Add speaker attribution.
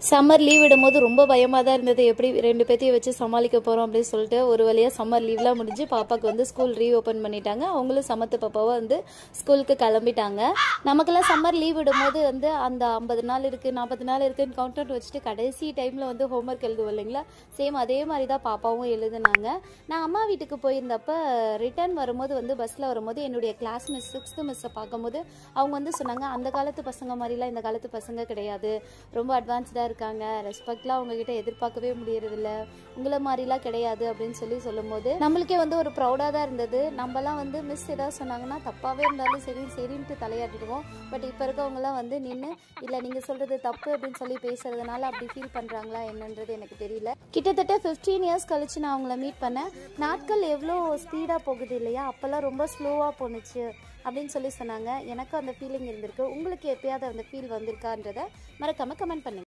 Speaker 1: Summer leave விடும்போது ரொம்ப பயமாக தான் இருந்தது. எப்படி 2 பேத்தையும் வச்சு சமாளிக்க போகிறோம் அப்படின்னு சொல்லிட்டு ஒரு வழியாக சம்மர் லீவ்லாம் முடிஞ்சு பாப்பாவுக்கு வந்து ஸ்கூல் ரீஓப்பன் பண்ணிட்டாங்க. அவங்களும் சமத்து பாப்பாவை வந்து ஸ்கூலுக்கு கிளம்பிட்டாங்க. நமக்கெல்லாம் சம்மர் லீவ் விடும்போது வந்து அந்த 50 நாள் இருக்குது 40 நாள் இருக்குதுன்னு கவுண்ட் அவுட் வச்சுட்டு கடைசி டைமில் வந்து ஹோம்ஒர்க் எழுதுவோம் இல்லைங்களா? சேம் அதே மாதிரி தான் பாப்பாவும் எழுதுனாங்க. நான் அம்மா வீட்டுக்கு போயிருந்தப்ப ரிட்டர்ன் வரும்போது வந்து பஸ்ஸில் வரும்போது என்னுடைய கிளாஸ் மிஸ் 6th மிஸ்ஸை பார்க்கும்போது அவங்க வந்து சொன்னாங்க, அந்த காலத்து பசங்க மாதிரிலாம் இந்த காலத்து பசங்க கிடையாது, ரொம்ப அட்வான்ஸ்டாக இருக்காங்க, ரெஸ்பெக்ட்லாம் உங்ககிட்ட எதிர்பார்க்கவே முடியறதில்ல, உங்களை மாதிரிலாம் கிடையாது அப்படின்னு சொல்லும்போது நம்மளுக்கே வந்து ஒரு ப்ரௌடாக தான் இருந்தது. நம்மலாம் வந்து மிஸ் ஏதாவது சொன்னாங்கன்னா தப்பாகவே இருந்தாலும் சரி சரின்ட்டு தலையாட்டிடுவோம். பட் இப்போ இருக்கவங்கலாம் வந்து நின்று இல்லை நீங்கள் சொல்கிறது தப்பு அப்படின்னு சொல்லி பேசுறதுனால அப்படி ஃபீல் பண்ணுறாங்களா என்னன்றது எனக்கு தெரியல. கிட்டத்தட்ட 15 இயர்ஸ் கழிச்சு நான் அவங்கள மீட் பண்ணேன். நாட்கள் எவ்வளோ ஸ்பீடாக போகுது இல்லையா? அப்போல்லாம் ரொம்ப ஸ்லோவாக போணுச்சு அப்படின்னு சொல்லி சொன்னாங்க. எனக்கு அந்த ஃபீலிங் இருந்திருக்கு. உங்களுக்கு எப்பயாவது அந்த ஃபீல் வந்திருக்கான்றதை மறக்காமல் கமெண்ட் பண்ணுங்க.